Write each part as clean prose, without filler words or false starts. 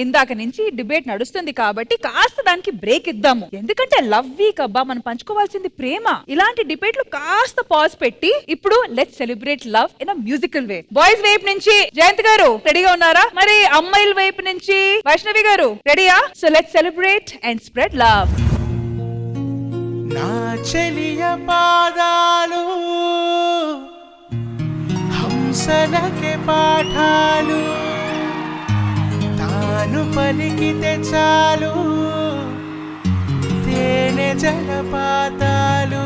ఇందాక నుంచి డిబేట్ నడుస్తుంది కాబట్టి కాస్త దానికి బ్రేక్ ఇద్దాము. ఎందుకంటే లవ్ వీక్ అబ్బా, మనం పంచుకోవాల్సింది ప్రేమ. ఇలాంటి డిబేట్లు కాస్త పాజ్ పెట్టి ఇప్పుడు let's celebrate love in a musical way. Boys వైపు నుంచి జయంత్ గారు రెడీగా ఉన్నారా? మరి అమ్మాయిల వైపు నుంచి వైష్ణవి గారు రెడీయా? So let's celebrate and spread love. నా చెలియ పాదాలు హంసలకే పాఠాలు, తాను పలికితే చాలు తేనె జలపాతాలు.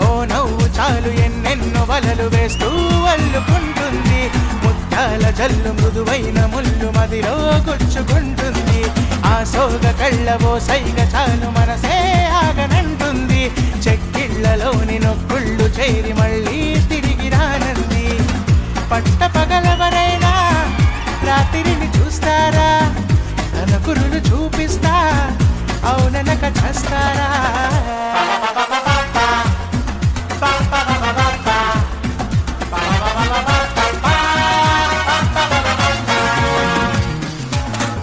ఓ నవ్వు చాలు ఎన్నెన్నో వలలు వేస్తూ అల్లుకుంటుంది, ముత్యాల జల్లు మృదువైన ముళ్ళు మదిలో గుచ్చుకుంటుంది. ఆ సోగ కళ్ళవో సైగ చాలు మనసే ఆగనంటుంది, చెక్కిళ్లలోని నొక్కుళ్ళు చేరి మళ్ళీ తిరిగి రానంది. పట్ట పగలవరైనా రాత్రిని చూస్తారా, తన కురులు చూపిస్తా అవుననక చేస్తారా.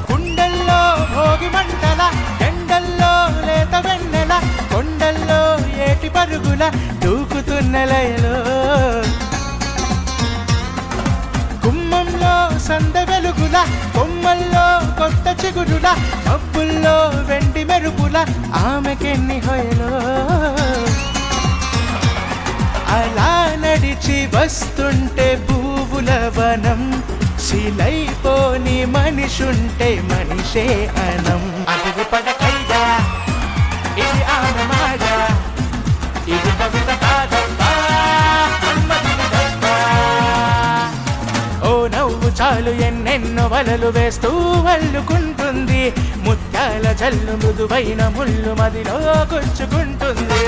గుండెల్లో భోగి మంటల, ఎండల్లో లేత వెన్నెల, కొండల్లో ఏటి పరుగుల దూకుతున్న లయలో, గుమ్మంలో సంద వెలుగుల, కొమ్మల్లో కొత్త చిగురుల, మబ్బుల్లో వెండి మెరుపుల ఆమెకెన్ని హొయలో. అలా నడిచి వస్తుంటే పువ్వుల వనం, శిలైపోని మనిషుంటే మనిషే అనం. అది పడకయ్యా ఇది ఆమె మాట, ఇది కవిత కాదబ్బా ఓ నవ్వు చాలు ఎన్నెన్నో వలలు వేస్తూ అల్లుకుంటుంది, ముత్యాల జల్లు మృదువైన ముళ్ళు మదిలో గుచ్చుకుంటుంది.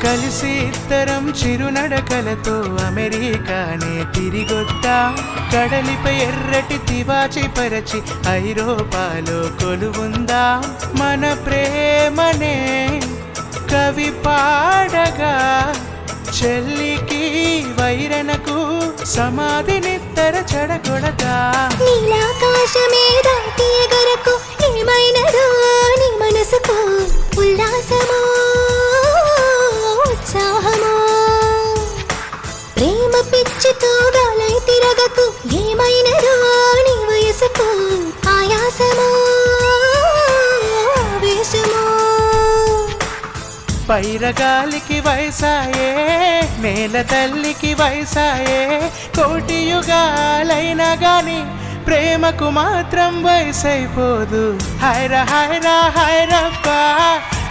కలిసి ఇద్దరం చిరునడకలతో అమెరికానే తిరిగొద్దా, కడలిపై ఎర్రటి తివాచి పరచి ఐరోపాలో కొలువుందా. మన ప్రేమనే కవి పాడగా, చెల్లికి వైరనకు సమాధినిద్దర చెడగొడతా. నీలాకాశమే దాటి ఎగరకు ఏమైనదో నీ మనసుకు ఉల్లాసమో ఉత్సాహమో, ప్రేమ పిచ్చితో గాలై తిరగకు ఏమైనదో నీ వయసుకు ఆయాసమో ఆవేశమో. పైరగాలికి వయసాయే, నేల తల్లికి వయసాయే, కోటి యుగాలైనా గాని ప్రేమకు మాత్రం వయసైపోదు. హైరా హైరా హైరప్పా,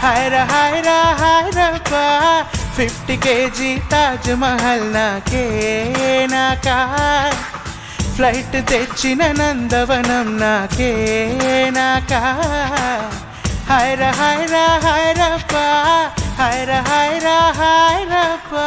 హైరా హైరా హైరప్పా, 50 kg తాజ్ మహల్ నాకే నాకా, ఫ్లైట్ తెచ్చిన నందవనం నాకే నాకా. హైరా హైరా హైరప్పా, హైరా హైరా హైరప్పా.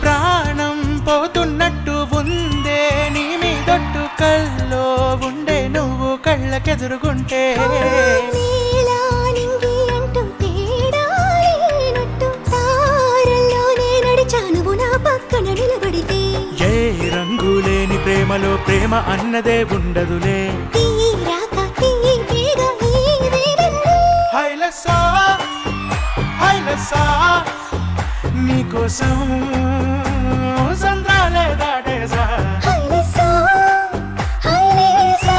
ప్రాణం పోతున్నట్టు ఉందే నీ మీదొట్టు, కల్లో ఉండే నువ్వు కళ్ళకెదురుగుంటే. ప్రేమలో ప్రేమ అన్నదే ఉండదులే. తీరాక తీపిగా ఈ వేదనలే. హైలసా హైలసా నీకోసం సంద్రాలే దాటేసా. హైలేసా, హైలేసా,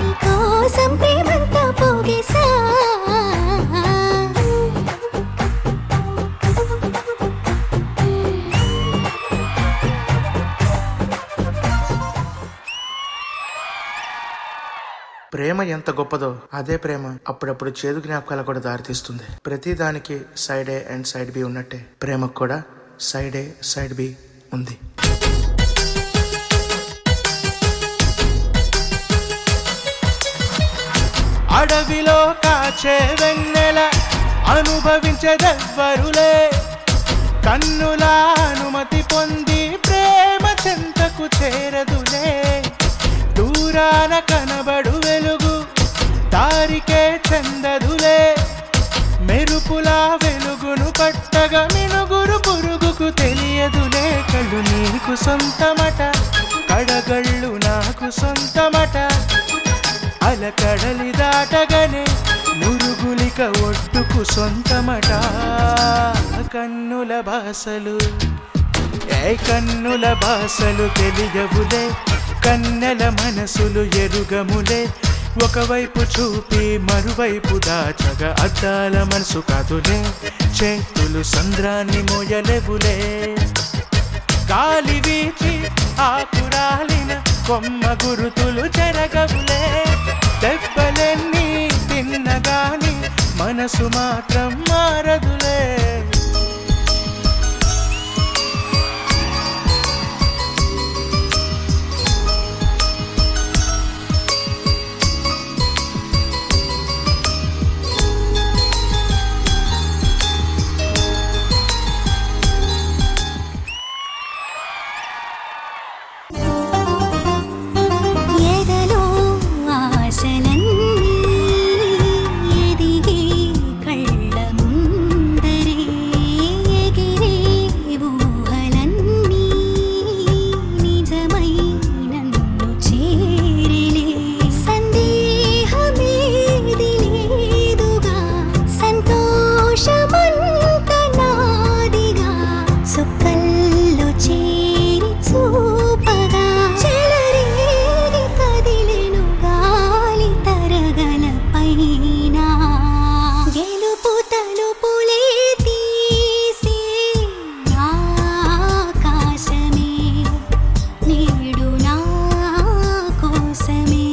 నీకోసం ప్రేమంతా పోగేసా. ప్రేమ ఎంత గొప్పదో అదే ప్రేమ అప్పుడప్పుడు చేదు జ్ఞాపకాలు కూడా దారితీస్తుంది. ప్రతి దానికి side A and side B ఉన్నట్టే ప్రేమకు కూడా సైడ్ ఏ సైడ్ బి ఉంది. అడవిలో కాచే వెన్నెల అనుభవించేదెవ్వరులే. కన్నుల అనుమతి పొంది ప్రేమ చెంతకు చేరదులే. దూరాన కనబడు వెలుగు దారికే చెందదులే. మెరుపులా వెలుగును పట్టగా మినుగురు పురుగుకు తెలియదులే. కళ్ళు నీకు సొంతమట, కడగళ్ళు నాకు సొంతమట. అలకడలి దాటగానే మురుగులిక ఒడ్డుకు సొంతమట. కన్నుల భాషలు కన్నుల భాషలు తెలియవులే. కన్నెల మనసులు ఎరుగములే. ఒకవైపు చూపి మరువైపు దాచగా అద్దాల మనసు కాదులే. చేతులు సంద్రాన్ని మోయలేవులే. గాలి వీచి ఆకురాలిన కొమ్మ గురుతులు జరగవులే. దెబ్బలెన్ని తిన్నగాని మనసు మాత్రం మారదులే. ఎదలో ఆశలన్నీ ఎదిగే కళ్ళ ముందరే. ఎగిరే ఊహలన్నీ నిజమై నన్ను చేరలే. సందేహమేది లేదుగా, సంతోషమంత నాదిగా. సుక్కల్లో చేరి చూపగా చెలరేగి కదిలెను గాలి తరగల పైన. గెలుపు తలుపులే తీసే ఆకాశమే నేడు నా కోసమే.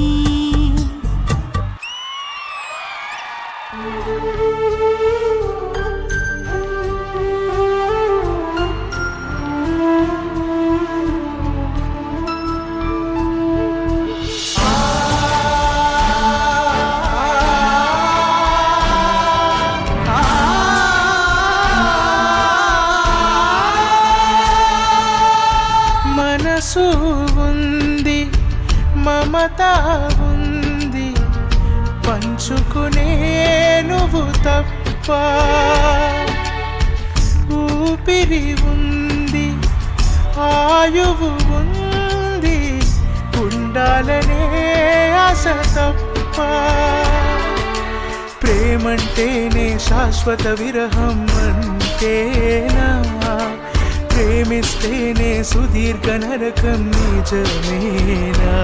మనసు ఉంది, మమత ఉంది, పంచుకునే నువ్వు తప్ప. ఊపిరి ఉంది, ఆయువు ఉంది, ఉండాలనే ఆశ తప్ప. ప్రేమంటేనే శాశ్వత విరహం అంటేనా? ప్రేమిస్తేనే సుదీర్ఘ నరకం నిజమేనా?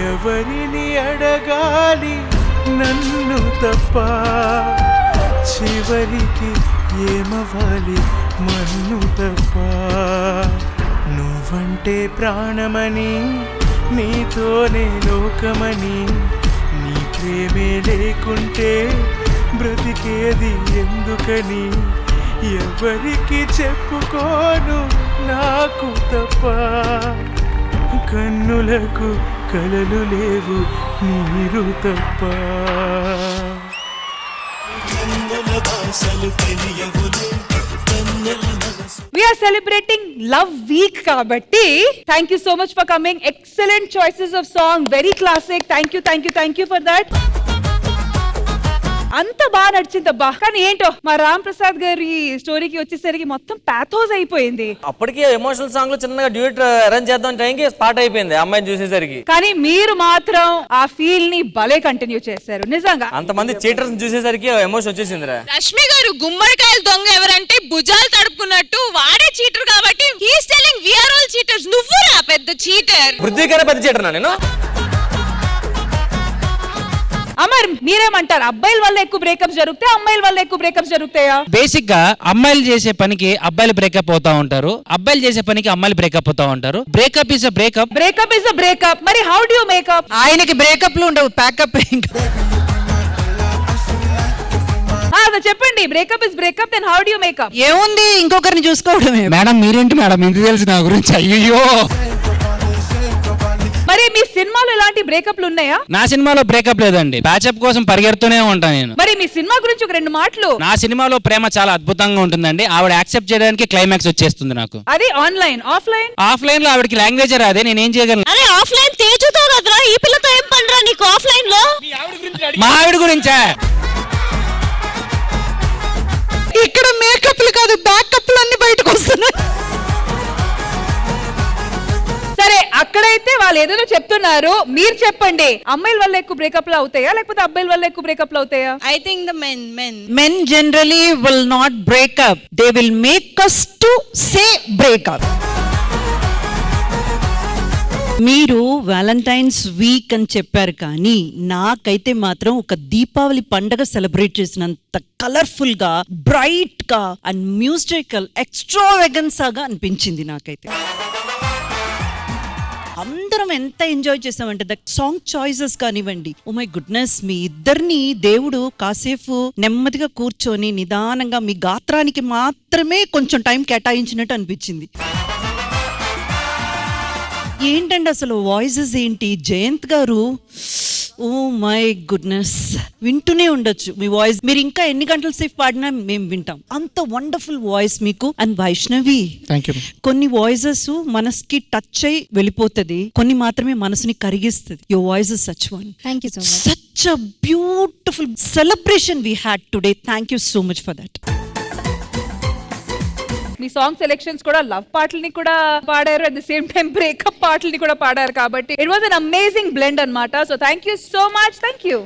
ఎవరిని అడగాలి నన్ను తప్ప? చివరికి ఏమవ్వాలి మన్ను తప్ప? నువ్వంటే ప్రాణమని, నీతోనే లోకమని, నీ ప్రేమే లేకుంటే బ్రతికేది ఎందుకని? ఎవరికి చెప్పుకోను నాకు తప్ప. కన్నులకు కలలు లేవు నీరు తప్ప. We are celebrating Love Week kabatti. Thank you so much for coming. Excellent choices of song, very classic. Thank you for that. అంత బాగా నడిచిందబ్బా. కానీ ఏంటో మా రామ్ ప్రసాద్ గారి స్టోరీకి వచ్చేసరికి మొత్తం పాథోస్ అయిపోయింది. అప్పటికి ఎమోషనల్ సాంగ్ లో చిన్నగా డ్యూట్ అరేంజ్ చేద్దాం టైంకి స్పాట్ అయిపోయింది అమ్మాయిని చూసేసరికి. కానీ మీరు మాత్రం ఆ ఫీల్ ని భలే కంటిన్యూ చేశారు నిజంగా. అంతమంది చీటర్స్ చూసేసరికి ఎమోషన్ వచ్చేసిందిరా. రష్మి గారు గుమ్మడికాయల దొంగ ఎవరంటే భుజాలు తడుపుకున్నట్టు వాడే చీటర్ కాబట్టి he's telling we are all cheaters. నువ్వురా పెద్ద చీటర్. పృథ్వీకైనా పెద్ద చీటర్ నేను. అమర్ మీరేమంటారు? అబ్బాయిల వల్ల ఎక్కువ బ్రేకప్స్ జరుగుతాయి, అమ్మాయిల వల్ల ఎక్కువ బ్రేకప్స్ జరుగుతాయా? బేసిక్ గా అమ్మాయిలు చేసే పనికి అబ్బాయిలు బ్రేకప్ అవుతా ఉంటారు, అబ్బాయిలు చేసే పనికి అమ్మాయిలు బ్రేకప్ అవుతా ఉంటారు. Breakup is a breakup. Breakup is a breakup. మరి హౌ డు యు మేకప్? ఆయనకి బ్రేకప్లు ఉండవు, ప్యాకప్. చెప్పండి, breakup is breakup, then how do you make up? ఏముంది, ఇంకొకరిని చూసుకోవడమే. మేడం మీరేంటి మేడం ఇంత తెలుసు నా గురించి? అయ్యో. మరి మీ సినిమాలో ఇలాంటి బ్రేకప్లు ఉన్నాయా? నా సినిమాలో బ్రేకప్ లేదండి, ప్యాచప్ కోసం పరిగెడుతూనే ఉంటాను నేను. మరి మీ సినిమా గురించి ఒక 2 మాటలు. నా సినిమాలో ప్రేమ చాలా అద్భుతంగా ఉంటుందండి. ఆవిడ యాక్సెప్ట్ చేయడానికి క్లైమాక్స్ వచ్చేస్తుంది నాకు. అది ఆన్లైన్. ఆఫ్లైన్? ఆఫ్లైన్ లో ఆవిడకి లాంగ్వేజ్ రాదే, నేనేం చేయగలను? అరే ఆఫ్లైన్ తేజుతో కదరా, ఈ పిల్లతో ఏం పనిరా నీకు ఆఫ్లైన్ లో? మా ఆవిడ గురించా? ఇక్కడ మేకప్లు కాదు, బ్యాకప్లు అన్ని బయటకు వస్తున్నాయి. సరే, అక్కడైతే వాళ్ళు ఏదేదో చెప్తున్నారు, మీరు చెప్పండి. అమ్మాయిల వల్ల ఎక్కువ బ్రేకప్లు అవుతాయా లేకపోతే అబ్బాయిల వల్ల ఎక్కువ బ్రేకప్లు అవుతాయా? I think the Men generally will not break up. They will make us to say break up. మీరు వ్యాలంటైన్స్ వీక్ అని చెప్పారు, కానీ నాకైతే మాత్రం ఒక దీపావళి పండగ సెలబ్రేట్ చేసినంత కలర్ఫుల్ గా, బ్రైట్ గా అండ్ మ్యూజికల్ ఎక్స్ట్రావెగన్సాగా అనిపించింది నాకైతే. అందరం ఎంత ఎంజాయ్ చేసామంటే దట్ సాంగ్ చాయిసెస్ కానివ్వండి. ఓ మై గుడ్నెస్, మీ ఇద్దరిని దేవుడు కాసేపు నెమ్మదిగా కూర్చొని నిదానంగా మీ గాత్రానికి మాత్రమే కొంచెం టైం కేటాయించినట్టు అనిపించింది. ఏంటండి అసలు వాయిసెస్ ఏంటి? జయంత్ గారు, ఓ మై గుడ్నెస్, వింటూనే ఉండొచ్చు మీ వాయిస్. మీరు ఇంకా ఎన్ని గంటల సేపు పాడినా మేము వింటాం, అంత వండర్ఫుల్ వాయిస్ మీకు. అండ్ వైష్ణవి, కొన్ని వాయిసెస్ మనసుకి టచ్ అయి వెళ్ళిపోతుంది, కొన్ని మాత్రమే మనసుని కరిగిస్తుంది. Your voice is such one. Thank you so much. Such a beautiful celebration we had today. Thank you so much for that. మీ సాంగ్ సెలెక్షన్స్ కూడా లవ్ పాటల్ని కూడా పాడారు, at the same time breakup పాటల్ని కూడా పాడారు, కాబట్టి it was an amazing blend అన్నమాట. So thank you so much. Thank you.